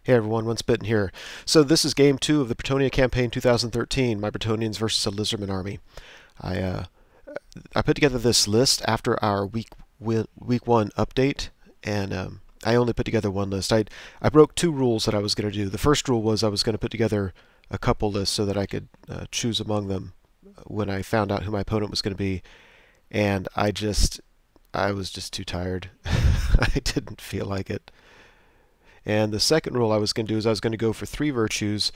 Hey everyone, Once Bitten here. So this is game 2 of the Bretonnia Campaign 2013, my Bretonians versus a Lizardmen army. I uh, I put together this list after our week 1 update, and I only put together one list. I broke two rules that I was going to do. The first rule was I was going to put together a couple lists so that I could choose among them when I found out who my opponent was going to be, and I was just too tired. I didn't feel like it. And the second rule I was going to do is I was going to go for 3 virtues,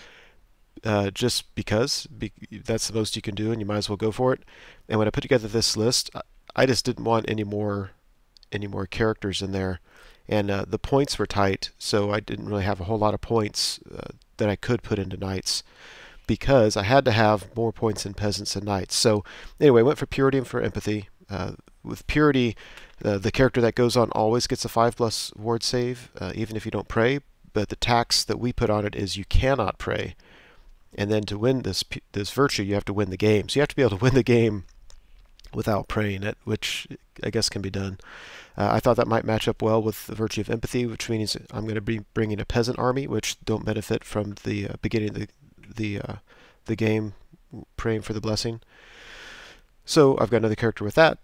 just because that's the most you can do, and you might as well go for it. And when I put together this list, I just didn't want any more characters in there, and the points were tight, so I didn't really have a whole lot of points that I could put into knights, because I had to have more points in peasants and knights. So anyway, I went for purity and for empathy. With purity, the character that goes on always gets a 5+ ward save, even if you don't pray. But the tax that we put on it is you cannot pray. And then to win this virtue, you have to win the game. So you have to be able to win the game without praying it, which I guess can be done. I thought that might match up well with the virtue of empathy, which means I'm going to be bringing a peasant army, which don't benefit from the beginning of the game, praying for the blessing. So I've got another character with that.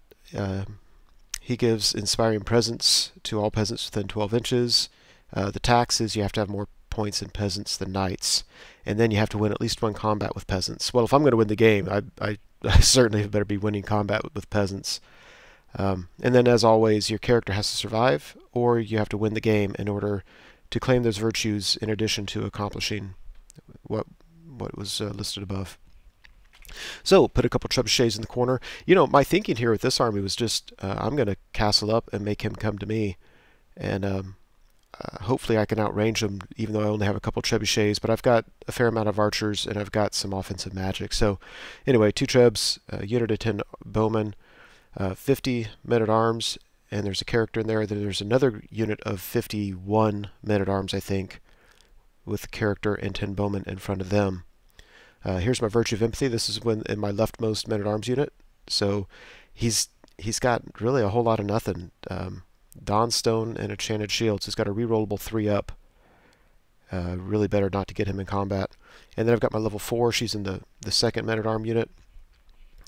He gives inspiring presence to all peasants within 12 inches. The tax is you have to have more points in peasants than knights, and then you have to win at least one combat with peasants. Well, if I'm going to win the game, I certainly better be winning combat with peasants. And then, as always, your character has to survive, or you have to win the game in order to claim those virtues in addition to accomplishing what was listed above. So, put a couple trebuchets in the corner. You know, my thinking here with this army was just, I'm going to castle up and make him come to me. And hopefully I can outrange him, even though I only have a couple trebuchets. But I've got a fair amount of archers, and I've got some offensive magic. So, anyway, 2 trebs, a unit of 10 bowmen, 50 men-at-arms, and there's a character in there. There's another unit of 51 men-at-arms, I think, with the character and 10 bowmen in front of them. Here's my virtue of empathy. This is in my leftmost men-at-arms unit. So he's got really a whole lot of nothing. Dawnstone and enchanted shields. He's got a rerollable 3-up. Really better not to get him in combat. And then I've got my level 4. She's in the second men-at-arm unit.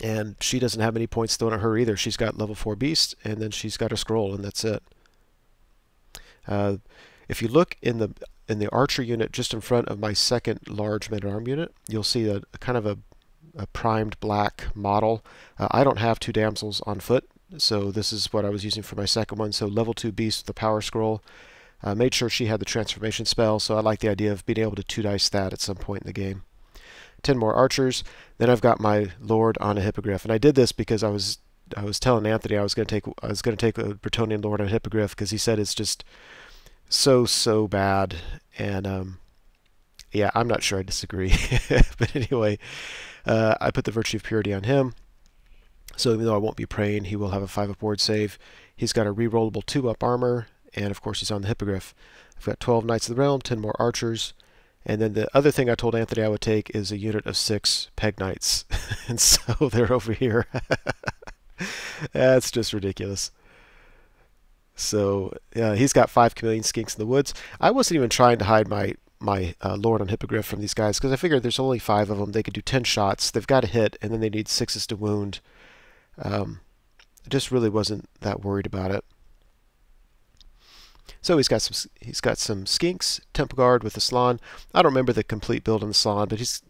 And she doesn't have any points thrown at her either. She's got level 4 beast, and then she's got a scroll, and that's it. If you look in the archer unit just in front of my second large men-at-arm unit, you'll see a kind of a primed black model. I don't have 2 damsels on foot, so this is what I was using for my second one. So level 2 beast with the power scroll. Made sure she had the transformation spell, so I like the idea of being able to 2-dice that at some point in the game. 10 more archers. Then I've got my lord on a hippogriff, and I did this because I was telling Anthony I was going to take a Bretonnian lord on a hippogriff, because he said it's just so bad. And yeah, I'm not sure I disagree. But anyway, I put the virtue of purity on him, so even though I won't be praying, he will have a 5-up ward save. He's got a rerollable 2-up armor, and of course he's on the hippogriff. I've got 12 knights of the realm, 10 more archers, and then the other thing I told Anthony I would take is a unit of 6 peg knights. And so they're over here. That's just ridiculous. So he's got 5 chameleon skinks in the woods. I wasn't even trying to hide my lord on hippogriff from these guys, because I figured there's only 5 of them. They could do 10 shots. They've got to hit, and then they need 6s to wound. I just really wasn't that worried about it. So he's got some skinks, temple guard with the salon. I don't remember the complete build on the salon, but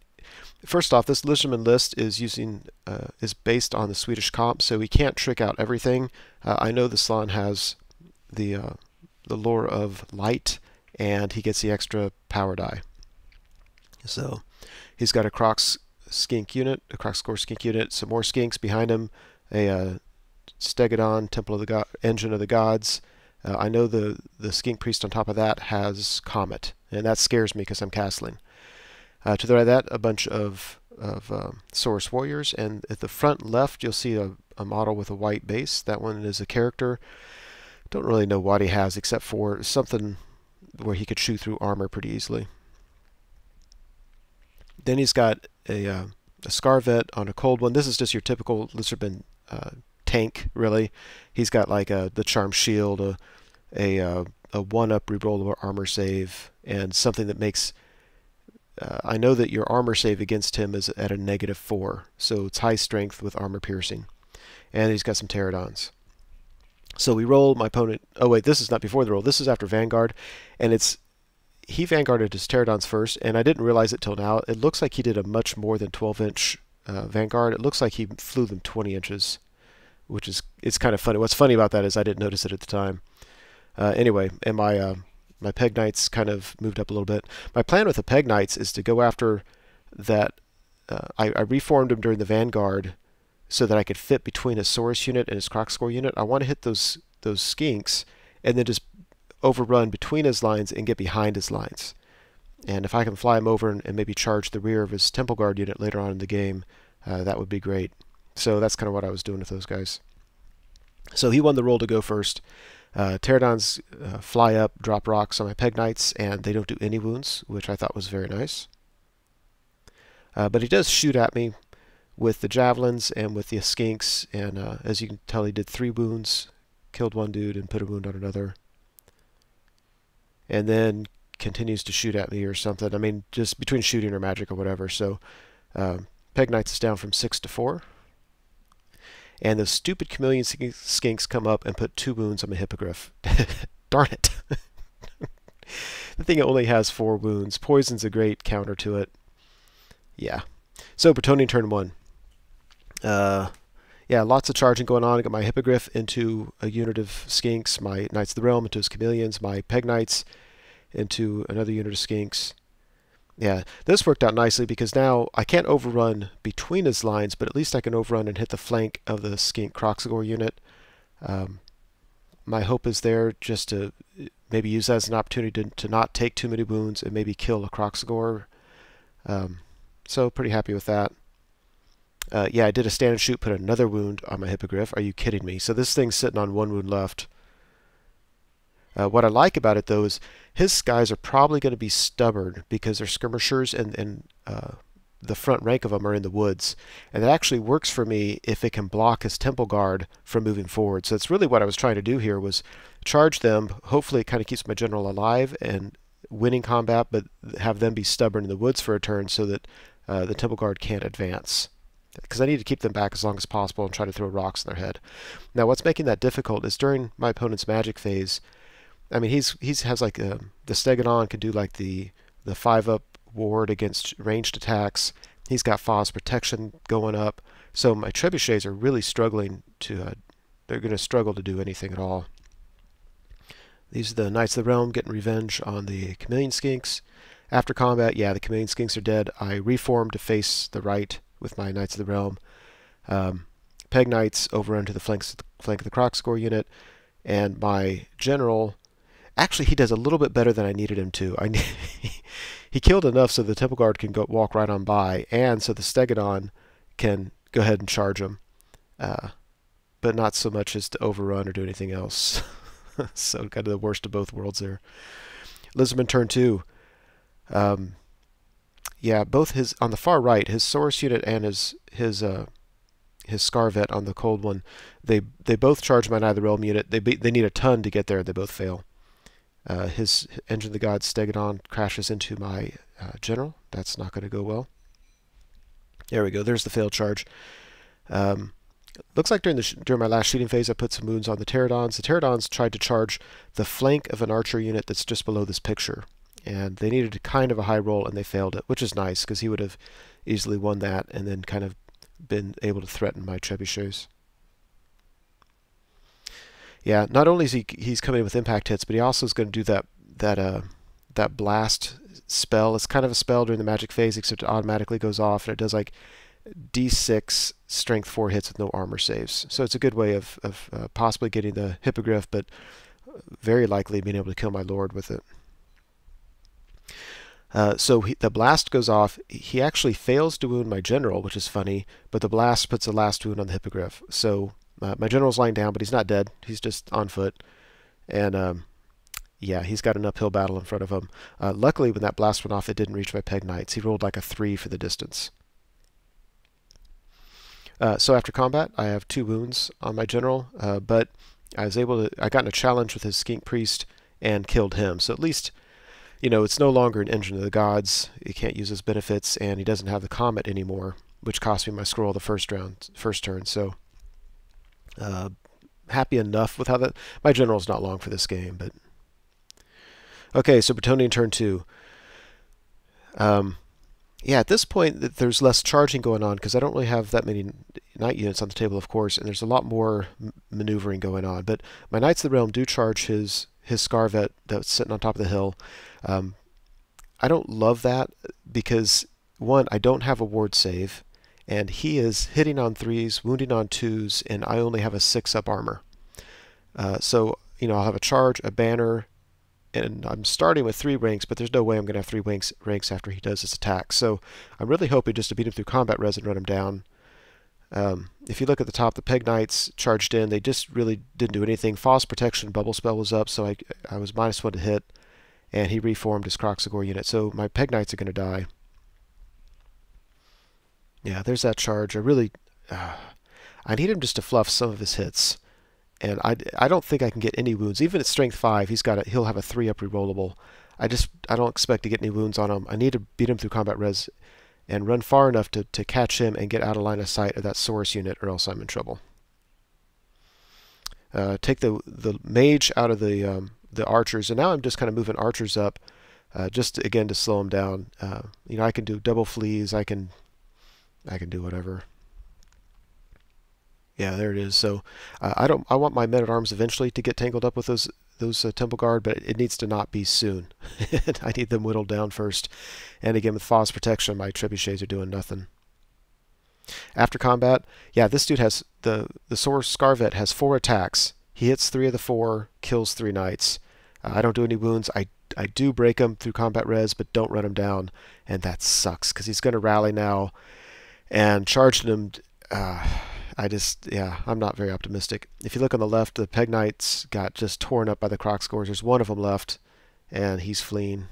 first off, this Lizardman list is based on the Swedish comp, so he can't trick out everything. I know the salon has the lore of light, and he gets the extra power die. So he's got a Crocs skink unit, a Crocs score skink unit, some more skinks behind him, a Stegodon, Temple of the Engine of the Gods. I know the skink priest on top of that has Comet, and that scares me because I'm castling. To the right of that, a bunch of Saurus warriors, and at the front left you'll see a model with a white base. That one is a character. Don't really know what he has, except for something where he could shoot through armor pretty easily. Then he's got a Scarvet on a cold one. This is just your typical Lizardman tank, really. He's got like the Charm Shield, a a 1-up rerollable armor save, and something that makes... I know that your armor save against him is at a -4, so it's high strength with armor piercing. And he's got some pterodons. So we roll my opponent... Oh wait, this is not before the roll. This is after Vanguard, and he Vanguarded his pterodons first, and I didn't realize it till now. It looks like he did a much more than 12-inch Vanguard. It looks like he flew them 20 inches, which is... It's kind of funny. What's funny about that is I didn't notice it at the time. Anyway, and my Peg Knights kind of moved up a little bit. My plan with the Peg Knights is to go after that... I reformed him during the Vanguard so that I could fit between his Saurus unit and his Crocscore unit. I want to hit those skinks and then just overrun between his lines and get behind his lines. And if I can fly him over and maybe charge the rear of his Temple Guard unit later on in the game, that would be great. So that's kind of what I was doing with those guys. So he won the roll to go first. Pterodons fly up, drop rocks on my Peg Knights, and they don't do any wounds, which I thought was very nice. But he does shoot at me with the javelins and with the skinks, and as you can tell, he did 3 wounds, killed one dude and put a wound on another, and then continues to shoot at me or something. I mean, just between shooting or magic or whatever. So Peg Knights is down from 6 to 4. And those stupid chameleon skinks come up and put 2 wounds on my hippogriff. Darn it. The thing only has 4 wounds. Poison's a great counter to it. Yeah. So Bretonnian turn 1. Yeah, lots of charging going on. I got my hippogriff into a unit of skinks, my Knights of the Realm into his chameleons, my Peg Knights into another unit of skinks. Yeah, this worked out nicely because now I can't overrun between his lines, but at least I can overrun and hit the flank of the skink Crocscore unit. My hope is there just to maybe use that as an opportunity to not take too many wounds and maybe kill a Crocscore. So pretty happy with that. Yeah, I did a stand and shoot, put another wound on my hippogriff. Are you kidding me? So this thing's sitting on 1 wound left. What I like about it, though, is his guys are probably going to be stubborn because they're skirmishers and the front rank of them are in the woods. And it actually works for me if it can block his Temple Guard from moving forward. So that's really what I was trying to do here, was charge them. Hopefully it kind of keeps my general alive and winning combat, but have them be stubborn in the woods for a turn so that the Temple Guard can't advance. Because I need to keep them back as long as possible and try to throw rocks in their head. Now what's making that difficult is during my opponent's magic phase, I mean, he has like the Stegodon can do like the 5-up ward against ranged attacks. He's got Phos protection going up. So my trebuchets are really struggling to, they're going to struggle to do anything at all. These are the Knights of the Realm getting revenge on the chameleon skinks. After combat, yeah, the chameleon skinks are dead. I reformed to face the right with my Knights of the Realm. Peg Knights overrun to the flank of the Crocscore unit, and my general... Actually, he does a little bit better than I needed him to. He killed enough so the Temple Guard can walk right on by, and so the Stegodon can go ahead and charge him. But not so much as to overrun or do anything else. So kind of the worst of both worlds there. Lizardmen turn 2. Yeah, both his... On the far right, his Saurus unit and his Scarvet on the cold one, they both charge my Knight of the Realm unit. They need a ton to get there. They both fail. His Engine of the Gods Stegodon crashes into my general. That's not going to go well. There we go. There's the failed charge. Looks like during my last shooting phase, I put some wounds on the pterodons. The pterodons tried to charge the flank of an archer unit that's just below this picture, and they needed kind of a high roll, and they failed it, which is nice because he would have easily won that and then kind of been able to threaten my trebuchets. Yeah, not only is he's coming in with impact hits, but he also is going to do that blast spell. It's kind of a spell during the magic phase, except it automatically goes off, and it does like D6 strength 4 hits with no armor saves. So it's a good way of possibly getting the hippogriff, but very likely being able to kill my lord with it. So the blast goes off. He actually fails to wound my general, which is funny, but the blast puts the last wound on the hippogriff. So my general's lying down, but he's not dead. He's just on foot. And yeah, he's got an uphill battle in front of him. Luckily, when that blast went off, it didn't reach my Peg Knights. He rolled like a 3 for the distance. So after combat, I have 2 wounds on my general, but I got in a challenge with his skink priest, and killed him. So at least, you know, it's no longer an engine of the gods. He can't use his benefits, and he doesn't have the comet anymore, which cost me my scroll the first turn. So happy enough with how that. My general's not long for this game, but okay. So Bretonnian turn 2. Yeah, at this point, there's less charging going on because I don't really have that many knight units on the table, of course, and there's a lot more maneuvering going on. But my Knights of the Realm do charge his Scarvet that's sitting on top of the hill. I don't love that because, one, I don't have a ward save, and he is hitting on 3s, wounding on 2s, and I only have a 6-up armor. So, you know, I'll have a charge, a banner, and I'm starting with 3 ranks, but there's no way I'm going to have 3 ranks after he does his attack. So I'm really hoping just to beat him through combat res and run him down. If you look at the top, the Peg Knights charged in. They just really didn't do anything. False Protection Bubble Spell was up, so I was -1 to hit, and he reformed his Kroxigor unit. So my Peg Knights are going to die. Yeah, there's that charge. I need him just to fluff some of his hits. And I don't think I can get any wounds. Even at Strength 5, he'll have a 3-up rerollable. I don't expect to get any wounds on him. I need to beat him through combat res and run far enough to catch him and get out of line of sight of that Saurus unit, or else I'm in trouble. Take the mage out of the archers, and now I'm just kind of moving archers up, just again to slow them down. You know, I can do double fleas. I can do whatever. Yeah, there it is. So I want my men-at-arms eventually to get tangled up with those Temple Guard, but it needs to not be soon. I need them whittled down first. And again, with False Protection, my trebuchets are doing nothing. After combat, yeah, this dude has the Saurus Scarvet has 4 attacks. He hits 3 of the 4, kills 3 knights. I don't do any wounds. I do break him through combat res, but don't run him down, and that sucks because he's going to rally now. And charging him. I'm not very optimistic. If you look on the left, the Peg Knights got just torn up by the Kroxigors. There's one of them left, and he's fleeing.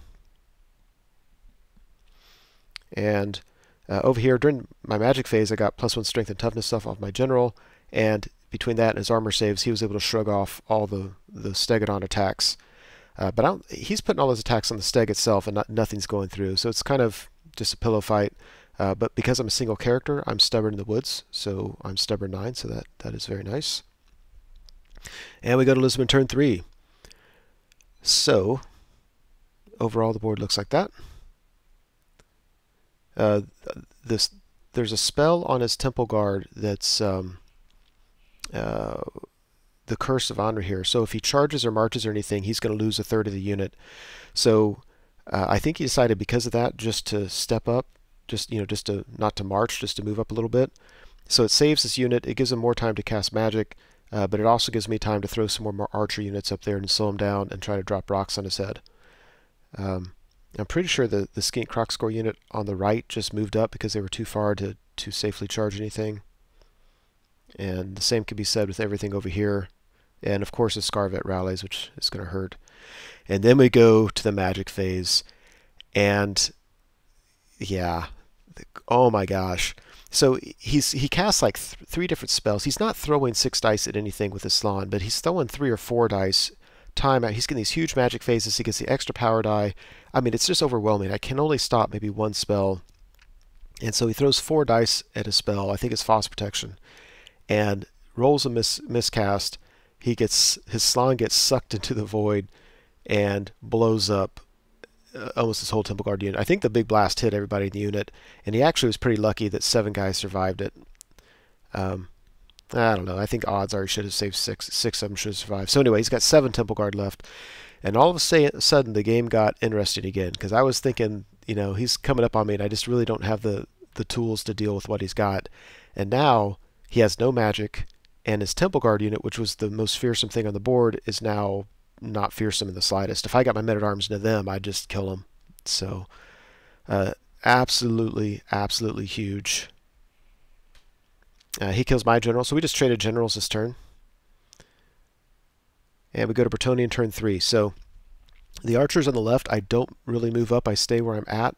And over here, during my magic phase, I got +1 strength and toughness stuff off my general, and between that and his armor saves, he was able to shrug off all the Stegodon attacks. But he's putting all his attacks on the Steg itself, and nothing's going through. So it's kind of just a pillow fight. But because I'm a single character, I'm stubborn in the woods, so I'm stubborn 9, so that is very nice. And we go to Lizardmen turn 3. So, overall the board looks like that. There's a spell on his Temple Guard that's the Curse of Honor here. So if he charges or marches or anything, he's going to lose 1/3 of the unit. So I think he decided because of that just to step up. Just to not to march, just to move up a little bit. So it saves this unit. It gives him more time to cast magic, but it also gives me time to throw some more archer units up there and slow him down and try to drop rocks on his head. I'm pretty sure the Skink Kroxigor unit on the right just moved up because they were too far to safely charge anything. And the same can be said with everything over here. And of course the Scarvet rallies, which is going to hurt. And then we go to the magic phase, and yeah, oh my gosh. So he casts like 3 different spells. He's not throwing 6 dice at anything with his Slann, but he's throwing 3 or 4 dice time out. He's getting these huge magic phases. He gets the extra power die. I mean, it's just overwhelming. I can only stop maybe 1 spell. And so he throws 4 dice at a spell. I think it's False Protection. And rolls a miscast. His Slann gets sucked into the void and blows up almost his whole Temple Guard unit. I think the big blast hit everybody in the unit, and he actually was pretty lucky that 7 guys survived it. I don't know. I think odds are he should have saved 6 of them should have survived. So anyway, he's got 7 Temple Guard left, and all of a sudden the game got interesting again, because I was thinking, you know, he's coming up on me, and I just really don't have the tools to deal with what he's got. And now he has no magic, and his Temple Guard unit, which was the most fearsome thing on the board, is now not fearsome in the slightest. If I got my men-at-arms into them, I'd just kill them. So, absolutely huge. He kills my general, so we just traded generals this turn. And we go to Bretonnian turn 3. So, the archers on the left, I don't really move up. I stay where I'm at,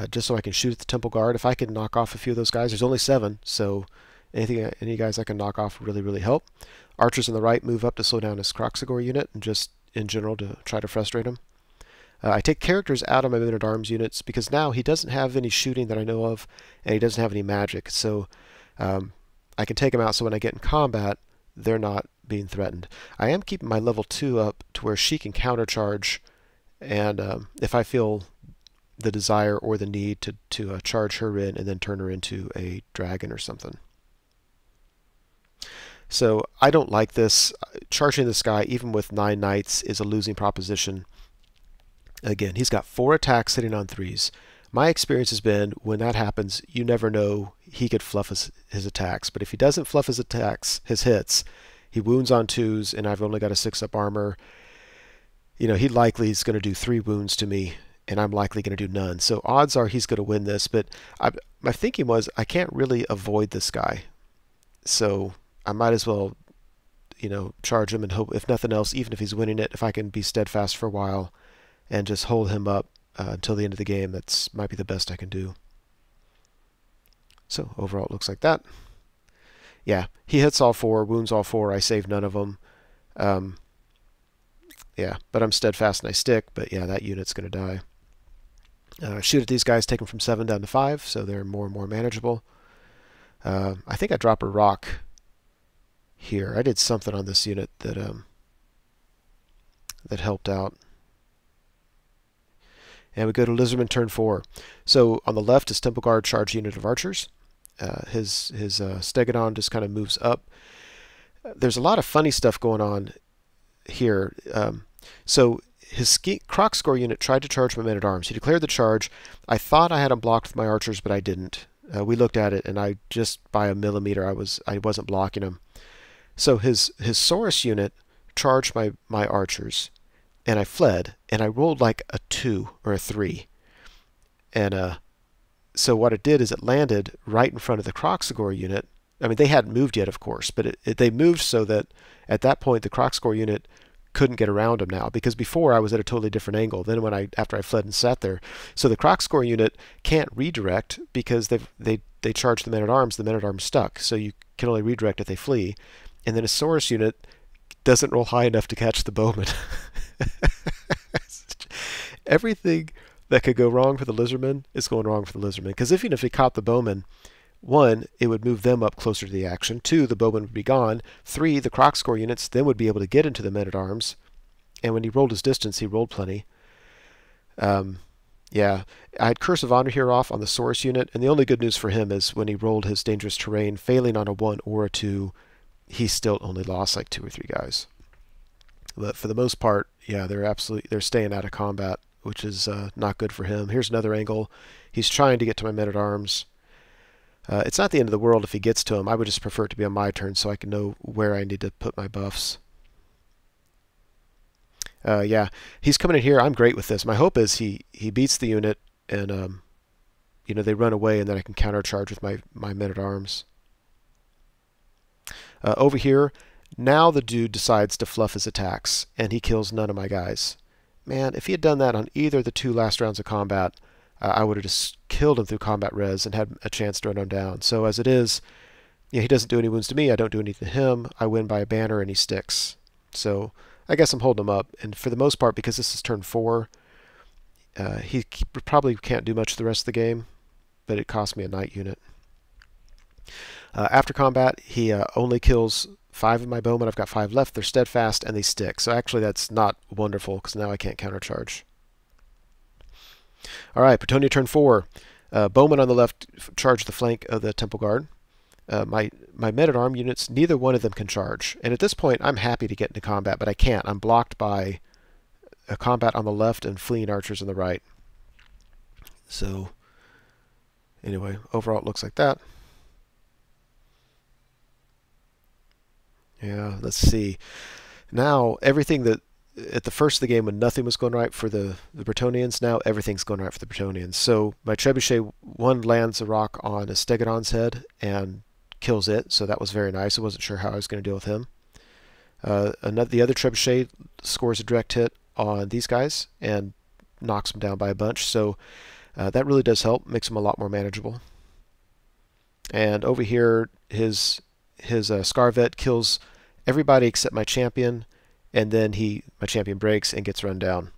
just so I can shoot at the Temple Guard. If I can knock off a few of those guys, there's only 7, so any guys I can knock off would really help. Archers on the right move up to slow down his Kroxigor unit and just in general to try to frustrate him. I take characters out of my men-at-arms units because now he doesn't have any shooting that I know of, and he doesn't have any magic. So I can take him out so when I get in combat, they're not being threatened. I am keeping my level 2 up to where she can countercharge, and if I feel the desire or the need to charge her in and then turn her into a dragon or something. So I don't like this. Charging this guy, even with 9 knights, is a losing proposition. Again, he's got 4 attacks hitting on 3s. My experience has been when that happens, you never know. He could fluff his attacks, but if he doesn't fluff his attacks, his hits, he wounds on 2s, and I've only got a 6-up armor. You know, he likely is going to do 3 wounds to me, and I'm likely going to do none. So odds are he's going to win this, but my thinking was I can't really avoid this guy. So I might as well, you know, charge him and hope, if nothing else, even if he's winning it, if I can be steadfast for a while and just hold him up until the end of the game, that's might be the best I can do. So overall it looks like that. Yeah, he hits all 4, wounds all 4, I save none of them. Yeah, but I'm steadfast and I stick, but yeah, that unit's going to die. Shoot at these guys, take them from 7 down to 5, so they're more and more manageable. I think I drop a rock here. I did something on this unit that that helped out. And we go to Lizardmen turn 4. So on the left is Temple Guard charge unit of archers. His Stegodon just kind of moves up. There's a lot of funny stuff going on here. So his Croc Score unit tried to charge my men-at-arms. He declared the charge. I thought I had him blocked with my archers, but I didn't. We looked at it, and I just by a millimeter I wasn't blocking him. So his Saurus unit charged my archers, and I fled, and I rolled like a 2 or a 3. And so what it did is it landed right in front of the Croxagore unit. I mean, they hadn't moved yet, of course, but they moved so that at that point the Croxagore unit couldn't get around him now, because before I was at a totally different angle. Then after I fled and sat there, so the Croxagore unit can't redirect because they charge the men-at-arms. The men-at-arms stuck, so you can only redirect if they flee. And then a Saurus unit doesn't roll high enough to catch the bowman. Everything that could go wrong for the Lizardmen is going wrong for the Lizardmen. Because even if he caught the bowman, 1, it would move them up closer to the action. 2, the bowman would be gone. 3, the Croxagore units then would be able to get into the men-at-arms. And when he rolled his distance, he rolled plenty. Yeah, I had Curse of Honor here off on the Saurus unit, and the only good news for him is when he rolled his dangerous terrain, failing on a 1 or a 2, he still only lost like 2 or 3 guys. But for the most part, yeah, they're staying out of combat, which is not good for him. Here's another angle. He's trying to get to my men-at-arms. It's not the end of the world if he gets to him. I would just prefer it to be on my turn so I can know where I need to put my buffs. Yeah, he's coming in here. I'm great with this. My hope is he beats the unit and you know, they run away, and then I can countercharge with my men-at-arms. Over here, now the dude decides to fluff his attacks, and he kills none of my guys. Man, if he had done that on either of the 2 last rounds of combat, I would have just killed him through combat res and had a chance to run him down. So as it is, yeah, he doesn't do any wounds to me, I don't do anything to him, I win by a banner, and he sticks. So I guess I'm holding him up, and for the most part, because this is turn 4, he probably can't do much the rest of the game, but it cost me a knight unit. After combat, he only kills 5 of my bowmen. I've got 5 left. They're steadfast, and they stick. So actually that's not wonderful, because now I can't countercharge. All right, Bretonnia turn 4. Bowmen on the left charge the flank of the Temple Guard. My men-at-arms units, neither one of them can charge. And at this point, I'm happy to get into combat, but I can't. I'm blocked by a combat on the left and fleeing archers on the right. So anyway, overall it looks like that. Yeah, let's see. Now, everything that at the first of the game when nothing was going right for the Bretonnians, now everything's going right for the Bretonnians. So my Trebuchet 1 lands a rock on a Stegodon's head and kills it, so that was very nice. I wasn't sure how I was going to deal with him. The other Trebuchet scores a direct hit on these guys and knocks them down by a bunch, so that really does help, makes them a lot more manageable. And over here, his Scarvet kills everybody except my champion, and then my champion breaks and gets run down.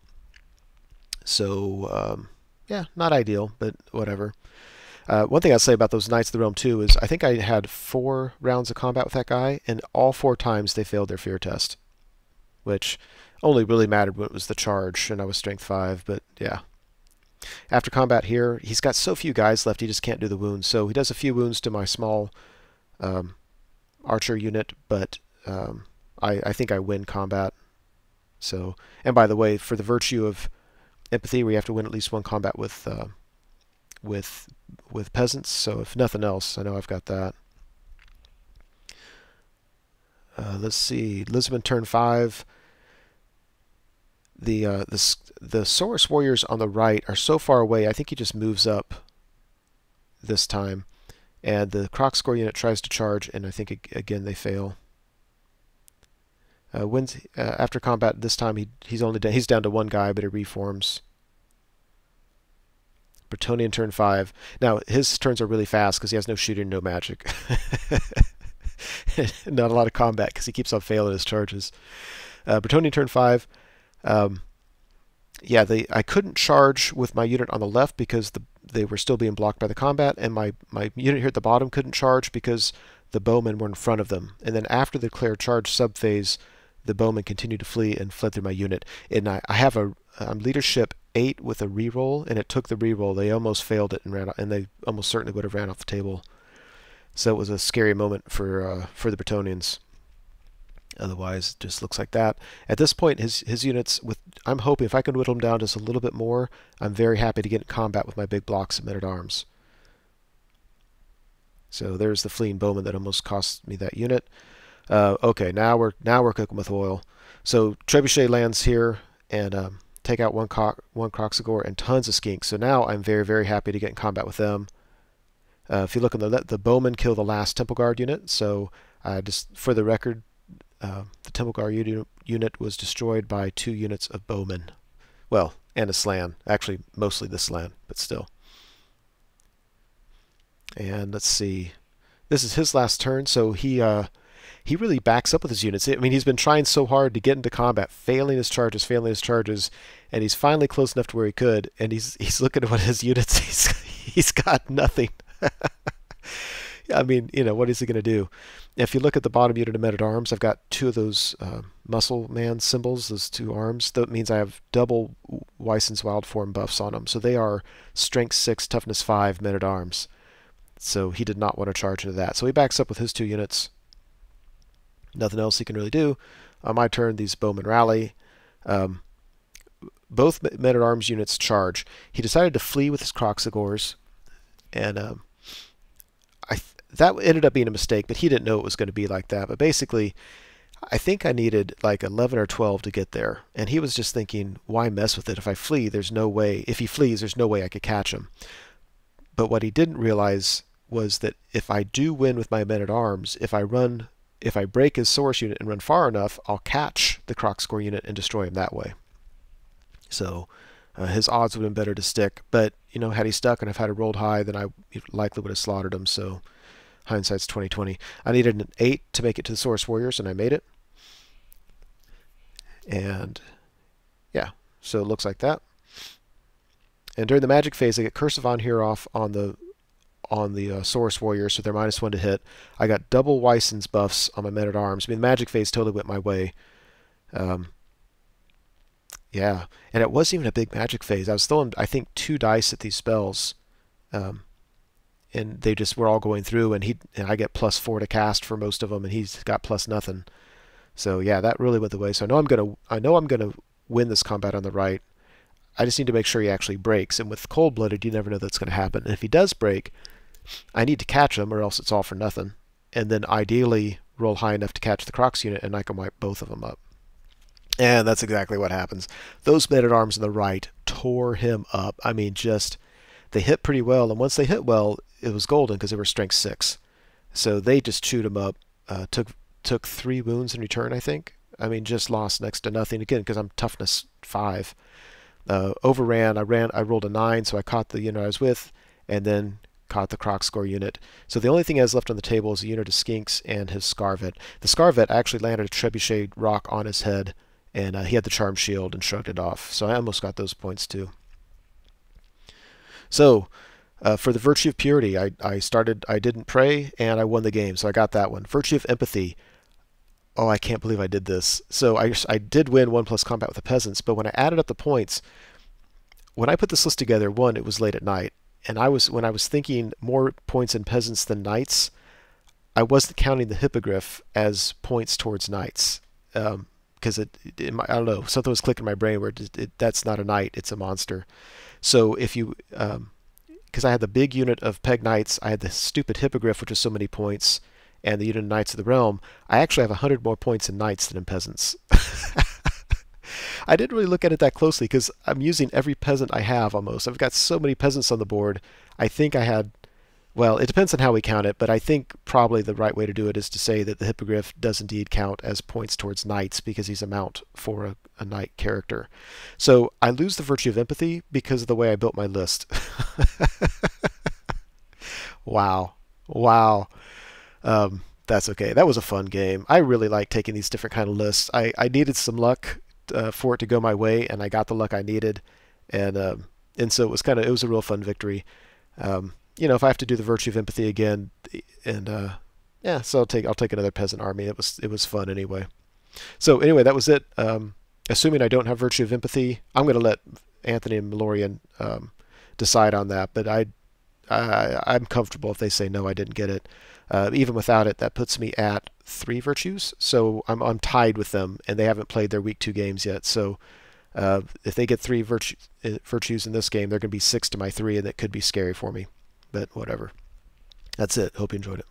So yeah, not ideal, but whatever. One thing I'd say about those Knights of the Realm too is I think I had 4 rounds of combat with that guy, and all 4 times they failed their fear test, which only really mattered when it was the charge and I was strength 5, but yeah. After combat here, he's got so few guys left he just can't do the wounds, so he does a few wounds to my small archer unit, but I think I win combat. So, and by the way, for the virtue of empathy, we have to win at least 1 combat with peasants. So if nothing else, I know I've got that. Let's see, Lizardmen turn 5. The Saurus warriors on the right are so far away. I think he just moves up this time, and the Crocscore unit tries to charge, and I think again they fail. After combat this time, he's down to 1 guy, but he reforms. Bretonnian turn 5. Now his turns are really fast because he has no shooting, no magic. Not a lot of combat because he keeps on failing his charges. Bretonnian turn 5. Yeah, I couldn't charge with my unit on the left because they were still being blocked by the combat, and my unit here at the bottom couldn't charge because the bowmen were in front of them. And then after the declared charge subphase, the bowmen continued to flee and fled through my unit. And I have I'm leadership 8 with a reroll, and it took the reroll. They almost failed it and ran off, and they almost certainly would have ran off the table. So it was a scary moment for the Bretonnians. Otherwise, it just looks like that. At this point, his units, I'm hoping if I can whittle them down just a little bit more, I'm very happy to get in combat with my big blocks of men-at-arms. So there's the fleeing bowman that almost cost me that unit. Okay, now we're cooking with oil. So Trebuchet lands here and take out one Croxagore and tons of skinks. So now I'm very, very happy to get in combat with them. If you look on the bowmen kill the last Temple Guard unit. So just for the record, the Temple Guard unit was destroyed by 2 units of bowmen. Well, and a slan. Actually, mostly the slan, but still. And let's see. This is his last turn, so he really backs up with his units. I mean, he's been trying so hard to get into combat, failing his charges, and he's finally close enough to where he could. And he's looking at what his units. He's got nothing. I mean, what is he going to do? If you look at the bottom unit of men-at-arms, I've got 2 of those muscle man symbols, those 2 arms. That means I have double Weissen's wild form buffs on them. So they are strength 6, toughness 5 men-at-arms. So he did not want to charge into that. So he backs up with his 2 units. Nothing else he can really do. On my turn, these bowmen rally. Both men-at-arms units charge. He decided to flee with his Croxagores, and that ended up being a mistake, but he didn't know it was going to be like that. But basically, I think I needed like 11 or 12 to get there, and he was just thinking, why mess with it? If I flee, there's no way. If he flees, there's no way I could catch him. But what he didn't realize was that if I do win with my men-at-arms, if I break his source unit and run far enough, I'll catch the Crocscore unit and destroy him that way. So his odds would have been better to stick. But, had he stuck and if I had rolled high, then I likely would have slaughtered him. So hindsight's 20/20. I needed an 8 to make it to the Saurus Warriors, and I made it. And, yeah, so it looks like that. And during the magic phase, I get Curse of Von Heroth on the Saurus Warriors, so they're -1 to hit. I got double Weissen's buffs on my men-at-arms. I mean, the magic phase totally went my way. Yeah, and it wasn't even a big magic phase. I was throwing, I think, 2 dice at these spells, and they just were all going through. And I get +4 to cast for most of them, and he's got +0. So yeah, that really went the way. So I know I'm gonna win this combat on the right. I just need to make sure he actually breaks. And with cold-blooded, you never know that's going to happen. And if he does break, I need to catch him, or else it's all for nothing. And then ideally roll high enough to catch the Crocs unit, and I can wipe both of them up. And that's exactly what happens. Those men-at-arms on the right tore him up. I mean, they hit pretty well. And once they hit well, it was golden because they were strength 6. So they just chewed him up. Took 3 wounds in return, I think. I mean, just lost next to nothing. Again, because I'm toughness 5. Overran. I rolled a 9, so I caught the unit I was with, and then caught the Crocscore unit. So the only thing I has left on the table is a unit of Skinks and his Scarvet. The Scarvet actually landed a Trebuchet rock on his head, and he had the charm shield and shrugged it off. So I almost got those points too. So for the Virtue of Purity, I didn't pray, and I won the game, so I got that one. Virtue of Empathy. Oh, I can't believe I did this. So I did win 1+ combat with the peasants, but when I added up the points, when I put this list together, one, it was late at night, and when I was thinking more points in peasants than knights, I wasn't counting the hippogriff as points towards knights, because I don't know, something was clicking in my brain where that's not a knight, it's a monster. So if you, because I had the big unit of peg knights, I had the stupid hippogriff, which was so many points, and the unit of Knights of the Realm, I actually have 100 more points in knights than in peasants. I didn't really look at it that closely because I'm using every peasant I have almost. I've got so many peasants on the board. I think I had, well, it depends on how we count it, but I think probably the right way to do it is to say that the hippogriff does indeed count as points towards knights because he's a mount for a knight character. So I lose the Virtue of Empathy because of the way I built my list. Wow. Wow. That's okay. That was a fun game. I really like taking these different kind of lists. I needed some luck for it to go my way, and I got the luck I needed, and so it was a real fun victory. You know, if I have to do the Virtue of Empathy again, and yeah, so I'll take another peasant army. It was fun anyway. So anyway, that was it. Assuming I don't have Virtue of Empathy, I'm going to let Anthony and Melorian decide on that, but I'm comfortable if they say no, I didn't get it. Even without it, that puts me at 3 virtues, so I'm tied with them, and they haven't played their week 2 games yet. So if they get 3 virtues in this game, they're going to be 6 to my 3, and that could be scary for me. But whatever. That's it. Hope you enjoyed it.